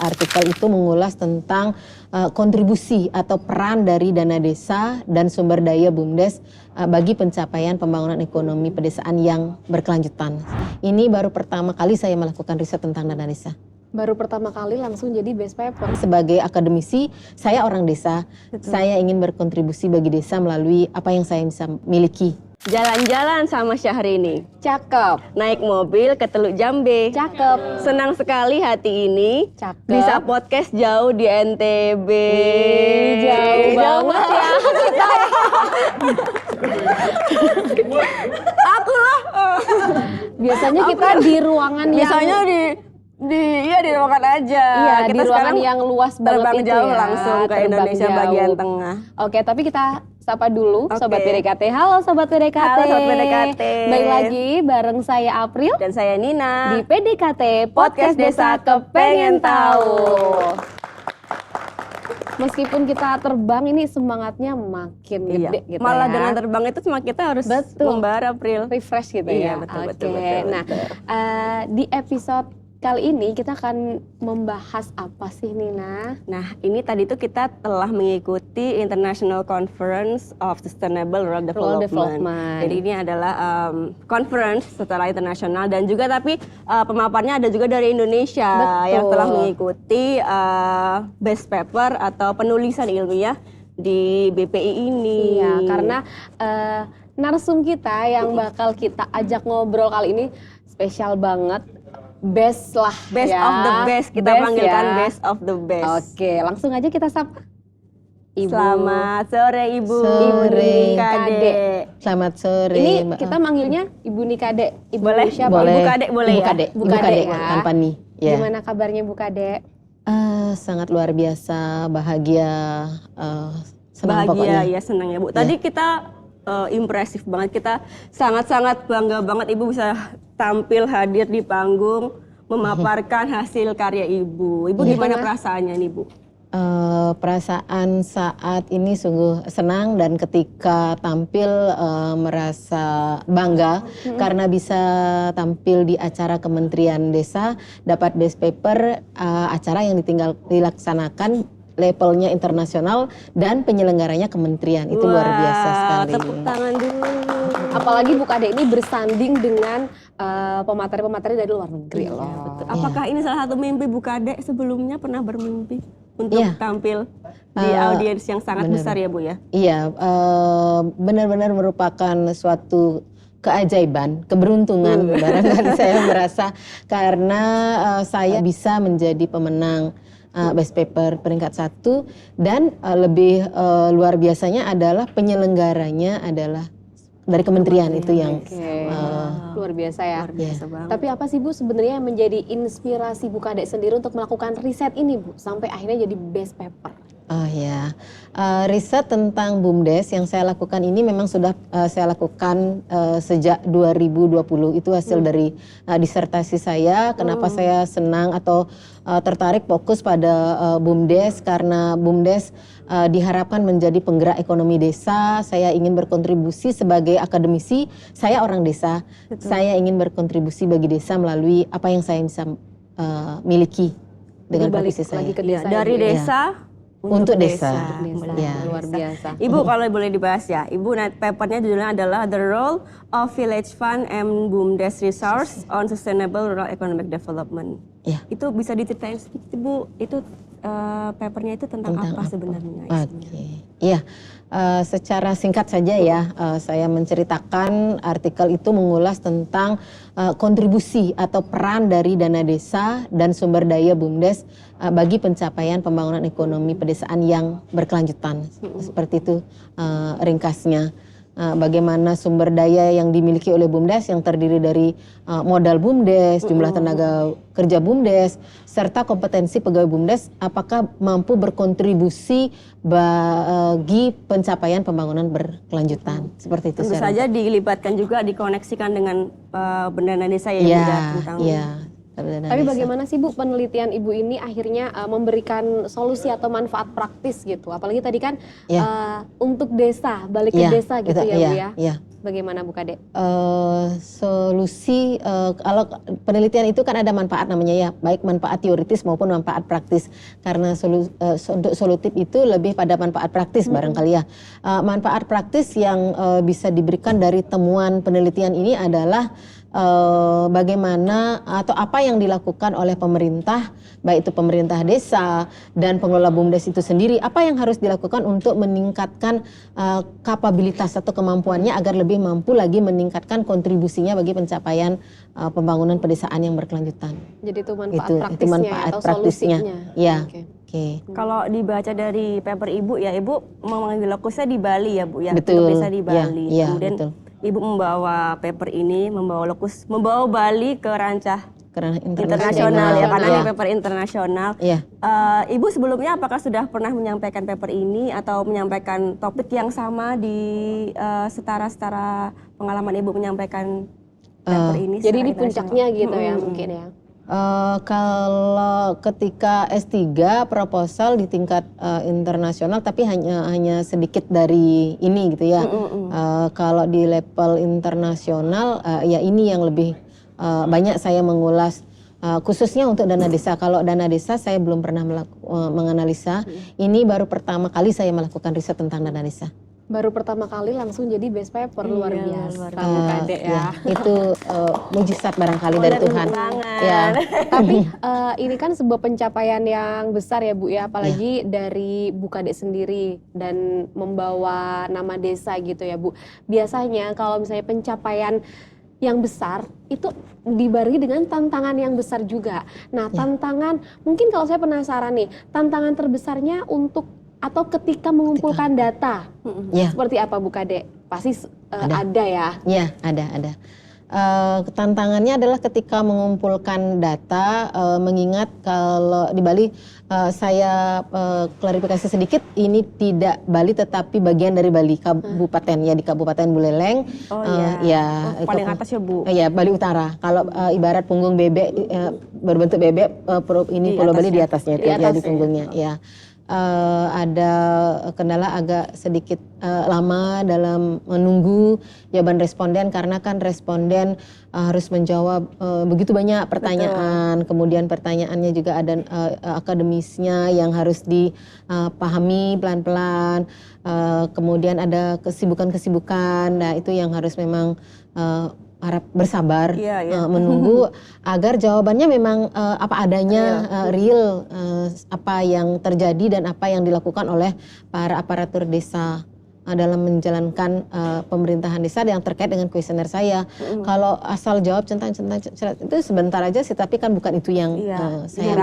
artikel itu mengulas tentang kontribusi atau peran dari dana desa dan sumber daya BUMDes bagi pencapaian pembangunan ekonomi pedesaan yang berkelanjutan. Ini baru pertama kali saya melakukan riset tentang dana desa. Baru pertama kali langsung jadi best paper. Sebagai akademisi, saya orang desa. Saya ingin berkontribusi bagi desa melalui apa yang saya bisa miliki. Jalan-jalan sama Syahrini. Cakep. Naik mobil ke Teluk Jambe. Cakep. Senang sekali hati ini. Cakep. Bisa podcast jauh di NTB. Jauh banget ya kita. Aku lah. Biasanya kita di ruangan Biasanya di ruangan aja. Iya, kita di ruangan yang luas banget terbang itu jauh ya. langsung ke Terbang Indonesia jauh. bagian tengah. Oke, tapi kita sapa dulu Oke. Sobat PDKT. Halo Sobat PDKT. Halo Sobat PDKT. Baik lagi bareng saya April Dan saya Nina. di PDKT Podcast Desa Kepengen Tahu. Meskipun kita terbang ini semangatnya makin gede gitu Malah ya. dengan terbang itu semakin kita harus Betul. membara April. Refresh gitu Iya, ya. betul. Nah, di episode kali ini kita akan membahas apa sih Nina? Nah, ini tadi tuh kita telah mengikuti International Conference of Sustainable Rural Development. Jadi ini adalah conference secara internasional dan juga tapi pemaparnya ada juga dari Indonesia. Betul. Yang telah mengikuti best paper atau penulisan ilmiah di BPI ini. Iya, karena narsum kita yang bakal kita ajak ngobrol kali ini spesial banget. Best lah Best ya. of the best, kita Best panggilkan ya. best of the best. Oke, langsung aja kita sapa. Ibu. Selamat sore Ibu. Sore. Ibu Kade. Selamat sore. Ini Mbak. kita manggilnya Ibu Nikade. Ibu Boleh? siapa? Boleh. Ibu Kade boleh Ibu ya? Kade. Bu Ibu Kade Kade ya. tanpa nih. Ya. Gimana kabarnya Bu Kade? Sangat luar biasa, bahagia, senang Bahagia pokoknya. ya, senang ya Bu. Tadi kita impresif banget, kita sangat-sangat bangga banget Ibu bisa tampil hadir di panggung memaparkan hasil karya Ibu. Ibu gimana perasaannya nih Bu? Perasaan saat ini sungguh senang dan ketika tampil merasa bangga karena bisa tampil di acara Kementerian Desa, dapat best paper, acara yang dilaksanakan levelnya internasional dan penyelenggaranya kementerian. Itu luar biasa sekali. Tepuk tangan dulu. Apalagi Bu Kade ini bersanding dengan pemateri-pemateri dari luar negeri loh. Betul. Apakah ini salah satu mimpi Bu Kade sebelumnya pernah bermimpi untuk Iya. tampil di audiens yang sangat bener. besar ya Bu ya? Iya, benar-benar merupakan suatu keajaiban, keberuntungan barangkali saya merasa karena saya bisa menjadi pemenang best paper peringkat 1 dan lebih luar biasanya adalah penyelenggaranya adalah dari kementerian itu yang Luar biasa ya. Luar biasa banget. Tapi apa sih Bu sebenarnya yang menjadi inspirasi Bu Kade sendiri untuk melakukan riset ini Bu sampai akhirnya jadi best paper? Oh ya, riset tentang BUMDes yang saya lakukan ini memang sudah saya lakukan sejak 2020. Itu hasil dari disertasi saya. Kenapa saya senang atau tertarik fokus pada BUMDes karena BUMDes diharapkan menjadi penggerak ekonomi desa. Saya ingin berkontribusi sebagai akademisi. Saya orang desa. Saya ingin berkontribusi bagi desa melalui apa yang saya bisa miliki dengan Berbalik profesi saya. lagi ke Iya, desa dari Ibu ya. desa Untuk desa. Desa. Ya. Luar biasa. Ibu kalau boleh dibahas ya, Ibu papernya judulnya adalah The Role of Village Fund and BUMDes Resource on Sustainable Rural Economic Development. Ya. Itu bisa diceritain sedikit Ibu, itu papernya itu tentang apa sebenarnya? Oke, iya. Secara singkat saja ya, saya menceritakan artikel itu mengulas tentang kontribusi atau peran dari dana desa dan sumber daya BUMDes bagi pencapaian pembangunan ekonomi pedesaan yang berkelanjutan. Seperti itu ringkasnya. Bagaimana sumber daya yang dimiliki oleh BUMDes yang terdiri dari modal BUMDes, jumlah tenaga kerja BUMDes, serta kompetensi pegawai BUMDes apakah mampu berkontribusi bagi pencapaian pembangunan berkelanjutan. Seperti itu. Tentu saja dilibatkan juga, dikoneksikan dengan dana desa ya, Bu, Iya, ya, tentang iya. Tapi bagaimana sih Bu penelitian Ibu ini akhirnya memberikan solusi atau manfaat praktis gitu? Apalagi tadi kan untuk desa, balik ke desa gitu ya Bu ya? Iya. Bagaimana Bu Kade? Solusi kalau penelitian itu kan ada manfaat namanya ya, baik manfaat teoritis maupun manfaat praktis. Karena untuk solutif itu lebih pada manfaat praktis barangkali ya. Manfaat praktis yang bisa diberikan dari temuan penelitian ini adalah bagaimana atau apa yang dilakukan oleh pemerintah, baik itu pemerintah desa dan pengelola BUMDes itu sendiri, apa yang harus dilakukan untuk meningkatkan kapabilitas atau kemampuannya agar lebih mampu lagi meningkatkan kontribusinya bagi pencapaian pembangunan pedesaan yang berkelanjutan. Jadi itu manfaat Itu praktisnya manfaat atau praktisnya. solusinya. Ya. Oke. Oke. Kalau dibaca dari paper Ibu ya, Ibu mengambil lokusnya di Bali ya Bu ya, Betul. untuk desa di Bali. Ya, Kemudian betul. Ibu membawa paper ini, membawa Bali ke rancah Karena internasional ya, karena ya. ini paper internasional. Iya. Ibu sebelumnya apakah sudah pernah menyampaikan paper ini atau menyampaikan topik yang sama di setara pengalaman Ibu menyampaikan paper ini? Jadi secara di puncaknya gitu ya Mm-mm. mungkin ya. Kalau ketika S3 proposal di tingkat internasional tapi hanya sedikit dari ini gitu ya. Kalau di level internasional ya ini yang lebih banyak saya mengulas khususnya untuk dana desa. Kalau dana desa saya belum pernah menganalisa. Ini baru pertama kali saya melakukan riset tentang dana desa. Baru pertama kali langsung jadi best paper, luar biasa Bu Kade ya. Itu mujizat barangkali dari Tuhan. Ya. Tapi ini kan sebuah pencapaian yang besar ya Bu ya, apalagi dari Bu Kade sendiri dan membawa nama desa gitu ya Bu. Biasanya kalau misalnya pencapaian yang besar itu dibarengi dengan tantangan yang besar juga. Nah, tantangan mungkin kalau saya penasaran nih, tantangan terbesarnya untuk atau ketika mengumpulkan data seperti apa Bu Kade? Pasti ada ya? Ya, ada. Tantangannya adalah ketika mengumpulkan data, mengingat kalau di Bali saya klarifikasi sedikit, ini tidak Bali tetapi bagian dari Bali kabupaten ya, di Kabupaten Buleleng. Paling atas ya Bu. Ya, Bali Utara. Kalau ibarat punggung bebek berbentuk bebek, ini Pulau Bali di atasnya itu ya, di punggungnya ya. Ada kendala agak sedikit lama dalam menunggu jawaban responden karena kan responden harus menjawab begitu banyak pertanyaan. Kemudian pertanyaannya juga ada akademisnya yang harus dipahami pelan-pelan. Kemudian ada kesibukan-kesibukan. Nah, itu yang harus memang harap bersabar menunggu agar jawabannya memang apa adanya, real, apa yang terjadi dan apa yang dilakukan oleh para aparatur desa dalam menjalankan pemerintahan desa yang terkait dengan kuesioner saya. Kalau asal jawab centang itu sebentar aja sih, tapi kan bukan itu yang saya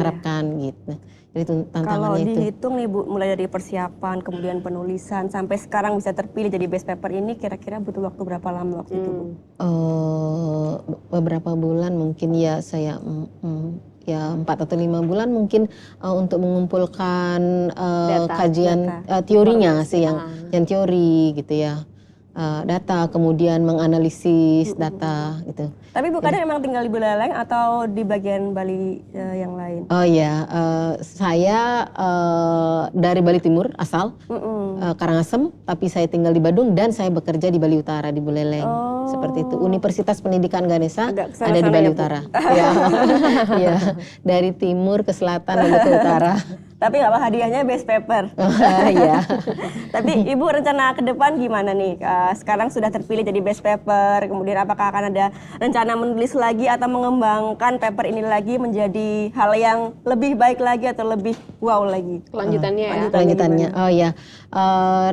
harapkan gitu. Jadi tantangannya kalau itu. dihitung nih Bu, mulai dari persiapan, kemudian penulisan, sampai sekarang bisa terpilih jadi best paper ini, kira-kira butuh waktu berapa lama waktu itu Bu? Beberapa bulan mungkin ya, saya ya 4 atau 5 bulan mungkin untuk mengumpulkan kajian teorinya sih, yang teori gitu ya. Data, kemudian menganalisis data gitu. Tapi Bu Kade memang tinggal di Buleleng atau di bagian Bali yang lain? Oh ya, saya dari Bali Timur asal, Karangasem, tapi saya tinggal di Badung dan saya bekerja di Bali Utara di Buleleng. Seperti itu. Universitas Pendidikan Ganesha ada di Bali Utara. Ya, dari timur ke selatan lalu ke utara. Tapi nggak apa, hadiahnya best paper. Iya. Tapi Ibu rencana ke depan gimana nih? Sekarang sudah terpilih jadi best paper, kemudian apakah akan ada rencana menulis lagi atau mengembangkan paper ini lagi menjadi hal yang lebih baik lagi atau lebih wow lagi? Lanjutannya. Oh ya,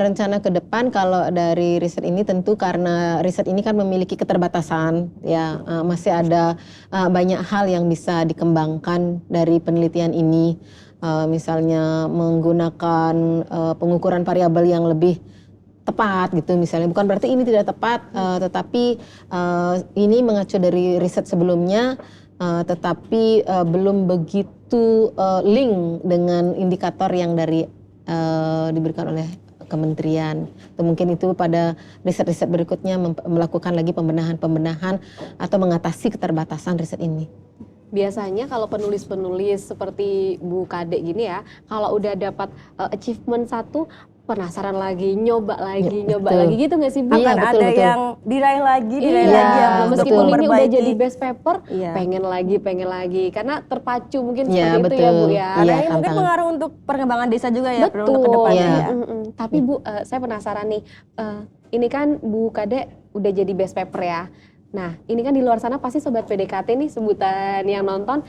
rencana ke depan kalau dari riset ini tentu karena riset ini kan memiliki keterbatasan ya, masih ada banyak hal yang bisa dikembangkan dari penelitian ini. Misalnya menggunakan pengukuran variabel yang lebih tepat gitu misalnya, bukan berarti ini tidak tepat, tetapi ini mengacu dari riset sebelumnya, tetapi belum begitu link dengan indikator yang diberikan oleh kementerian. Atau mungkin itu pada riset-riset berikutnya melakukan lagi pembenahan atau mengatasi keterbatasan riset ini. Biasanya kalau penulis-penulis seperti Bu Kade gini ya, kalau udah dapat achievement satu, penasaran lagi, nyoba lagi gitu nggak sih Bu? Akan Iya, ada betul. yang diraih lagi Iya, ya, untuk meskipun ini udah memperbaiki. jadi best paper, Iya. pengen lagi, karena terpacu mungkin Iya, seperti itu ya Bu betul. ya. Karena Iya, ini mungkin tantangan. pengaruh untuk perkembangan desa juga ya, Betul. untuk kedepannya Iya. ya. Tapi Bu, saya penasaran nih, ini kan Bu Kade udah jadi best paper ya. Nah, ini kan di luar sana pasti sobat PDKT nih sebutan yang nonton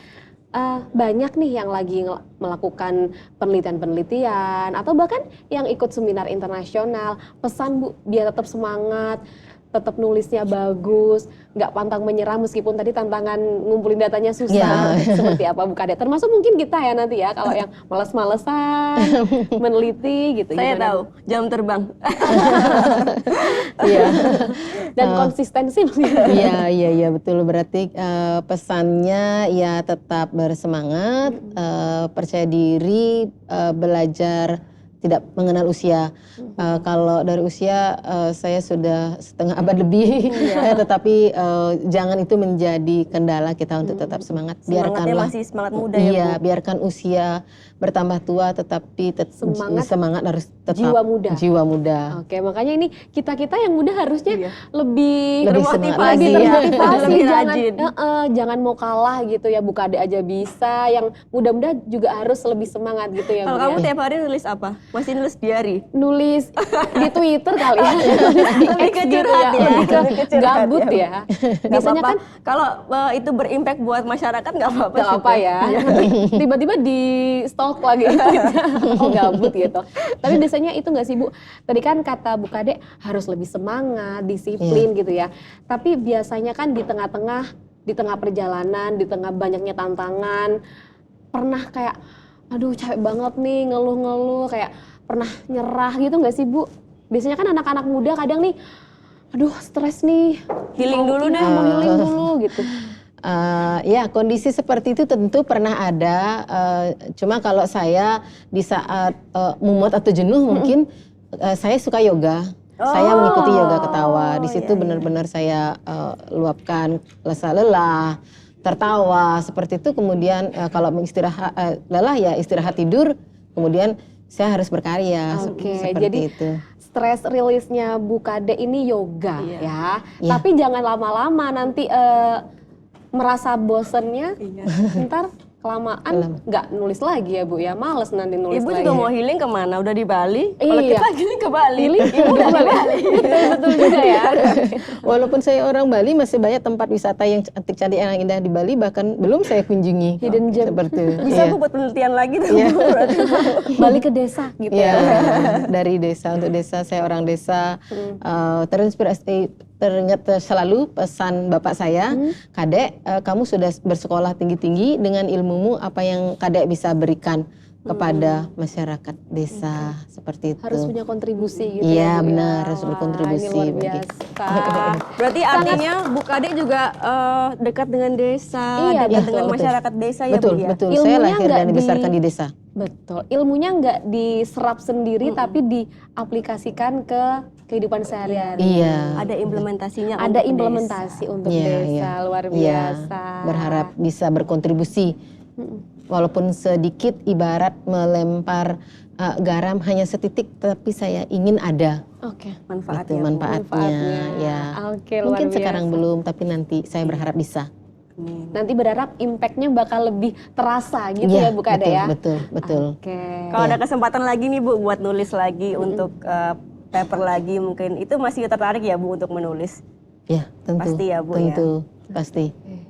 banyak nih yang lagi melakukan penelitian atau bahkan yang ikut seminar internasional. Pesan Bu, biar tetap semangat, tetap nulisnya bagus, nggak pantang menyerah meskipun tadi tantangan ngumpulin datanya susah. Seperti apa Bu Kade? Termasuk mungkin kita ya nanti ya, kalau yang males-malesan meneliti gitu. Saya gimana, tahu, Bu? jam terbang. Iya. Dan konsistensi maksudnya. Iya betul, berarti pesannya ya tetap bersemangat, percaya diri, belajar, tidak mengenal usia. Kalau dari usia saya sudah setengah abad lebih, tetapi jangan itu menjadi kendala kita untuk tetap semangat. Semangatnya masih semangat muda ya, Iya, Bu. biarkan usia bertambah tua, tetapi semangat harus tetap Jiwa muda. muda. Oke, makanya ini kita yang muda harusnya lebih Lebih semangat lebih lagi, ya. termotivasi, Lebih jangan rajin. jangan mau kalah gitu ya. Bu Kade aja bisa, yang muda-muda juga harus lebih semangat gitu ya. Kalau Bu, kamu ya. tiap hari nulis apa? Masih nulis diary? Nulis di Twitter kali ya, di Lebih X ke gitu curhat ya, ya. lebih ke Lebih ke curhat gabut ya. ya. Gak Biasanya apa-apa. kan Kalau itu berimpact buat masyarakat nggak apa-apa. gak sih, apa ya, nanti tiba-tiba di stalk lagi oh gabut gitu. Tapi biasanya itu nggak sih Bu? Tadi kan kata Bu Kade harus lebih semangat, disiplin gitu ya. Tapi biasanya kan di tengah perjalanan, di tengah banyaknya tantangan, pernah kayak aduh capek banget nih, ngeluh-ngeluh, kayak pernah nyerah gitu nggak sih Bu? Biasanya kan anak-anak muda kadang nih, aduh stres nih, Healing dulu deh. mau healing dulu gitu. Ya, kondisi seperti itu tentu pernah ada. Cuma kalau saya di saat mumet atau jenuh mungkin saya suka yoga. Saya mengikuti yoga ketawa. Di situ benar-benar saya luapkan rasa lelah, tertawa seperti itu. Kemudian kalau mengistirahat lelah ya istirahat tidur. Kemudian saya harus berkarya seperti jadi itu. Stress release-nya Bu Kade ini yoga ya. Iya. Tapi jangan lama-lama nanti merasa bosennya, ntar kelamaan nggak nulis lagi ya Bu ya, males nanti nulis Ibu lagi. juga mau healing kemana? Udah di Bali? Kalau Iya. kita healing ke Bali. Ibu udah di Bali. Betul juga ya. Walaupun saya orang Bali, masih banyak tempat wisata yang cantik-cantik yang indah di Bali, bahkan belum saya kunjungi. Hidden gem. Seperti itu. Bisa Iya. Bu buat penelitian lagi tuh. Iya. Bu, berarti. Balik ke desa gitu Iya, ya. dari desa untuk desa, saya orang desa. Teringat selalu pesan bapak saya, Kadek, kamu sudah bersekolah tinggi-tinggi, dengan ilmumu apa yang Kadek bisa berikan kepada masyarakat desa, seperti itu. Harus punya kontribusi gitu Iya, ya Bu, benar, ya. harus Wah, berkontribusi ini luar bagi- biasa. Berarti artinya Bu Kade juga dekat dengan desa, Iya, dekat betul, dengan betul. masyarakat desa ya Betul, Bu ya? betul. Ilmunya Saya lahir nggak dan dibesarkan di desa. Betul, ilmunya nggak diserap sendiri tapi diaplikasikan ke kehidupan sehari-hari. Iya. Ada implementasinya. Ada untuk implementasi desa. untuk Iya, desa, iya. luar Iya, biasa. berharap bisa berkontribusi. Walaupun sedikit, ibarat melempar garam hanya setitik, tapi saya ingin ada. Oke. Manfaatnya. Itu Bu. manfaatnya. Ya. Oke, luar Mungkin biasa. sekarang belum, tapi nanti saya berharap bisa. Amin. Nanti berharap impactnya bakal lebih terasa gitu ya Bu Kade betul, ya. betul. Oke. Kalau ada kesempatan lagi nih Bu buat nulis lagi untuk paper lagi mungkin itu masih tertarik ya Bu untuk menulis. Ya, tentu. Pasti ya, Bu, Tentu, pasti.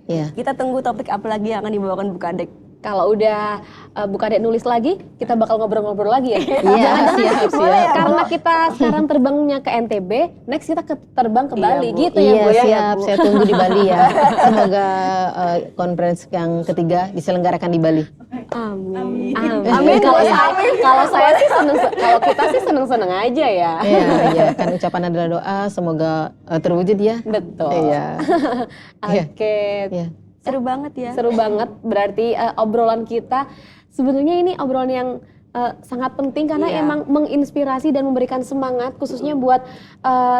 Ya. Kita tunggu topik apa lagi yang akan dibawakan Bu Kade. Kalau udah Bu Kade nulis lagi, kita bakal ngobrol-ngobrol lagi ya. Iya, siap. Karena kita sekarang terbangnya ke NTB, next kita terbang ke Bali Bu. gitu ya Iya, Bu ya. siap. Saya tunggu di Bali ya. Semoga konferensi yang ketiga diselenggarakan di Bali. Amin. Amin. Kalau saya sih kalau kita sih seneng-seneng aja ya. Iya, iya. Kan ucapan adalah doa, semoga terwujud ya. Betul. Iya. Oke. Iya. Seru banget ya. Seru banget. Berarti obrolan kita sebenarnya ini obrolan yang sangat penting karena Iya. emang menginspirasi dan memberikan semangat khususnya buat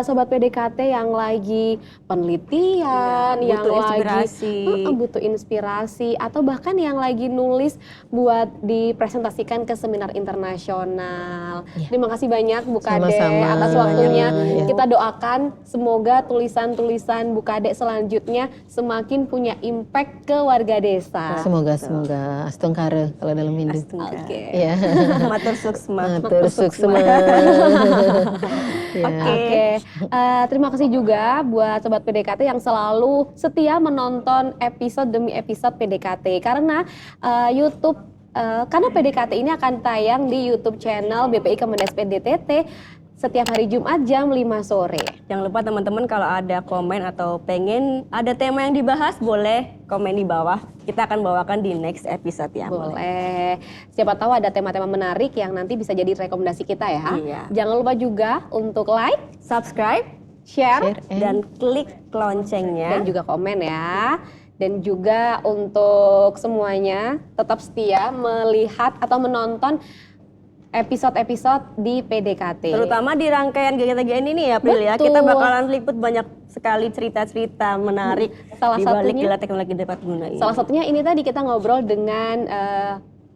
sobat PDKT yang lagi penelitian, yang butuh lagi inspirasi. butuh inspirasi atau bahkan yang lagi nulis buat dipresentasikan ke seminar internasional. Iya. Terima kasih banyak Bu Kade Sama-sama. atas waktunya. Iya. Kita doakan semoga tulisan-tulisan Bu Kade selanjutnya semakin punya impact ke warga desa. Semoga astungkare kalau dalam Hindu. Oke. Iya. Matur suksma. Matur suksma. Ya. Oke, terima kasih juga buat Sobat PDKT yang selalu setia menonton episode demi episode PDKT. Karena karena PDKT ini akan tayang di YouTube channel BPI Kemendes PDTT setiap hari Jumat jam 5 sore. Jangan lupa teman-teman kalau ada komen atau pengen ada tema yang dibahas, boleh komen di bawah. Kita akan bawakan di next episode ya. Boleh. Siapa tahu ada tema-tema menarik yang nanti bisa jadi rekomendasi kita ya. Iya. Jangan lupa juga untuk like, Subscribe share, dan klik loncengnya. dan juga komen ya. Dan juga untuk semuanya tetap setia melihat atau menonton episode-episode di PDKT. Terutama di rangkaian GTGN ini ya, April ya. Betul. Kita bakalan liput banyak sekali cerita-cerita menarik Salah di balik satunya- gila teknologi dapat guna ini. Salah satunya ini tadi kita ngobrol dengan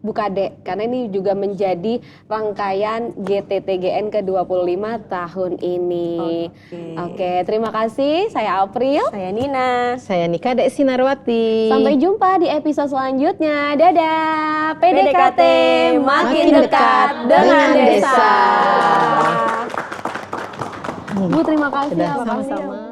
Bu Kade karena ini juga menjadi rangkaian GTTGN ke-25 tahun ini. Oke, terima kasih. Saya April. Saya Nina. Saya Nika Dek Sinarwati. Sampai jumpa di episode selanjutnya. Dadah. PDKT makin dekat dengan desa. Bu, terima kasih. Sudah, ya, Pak. sama-sama.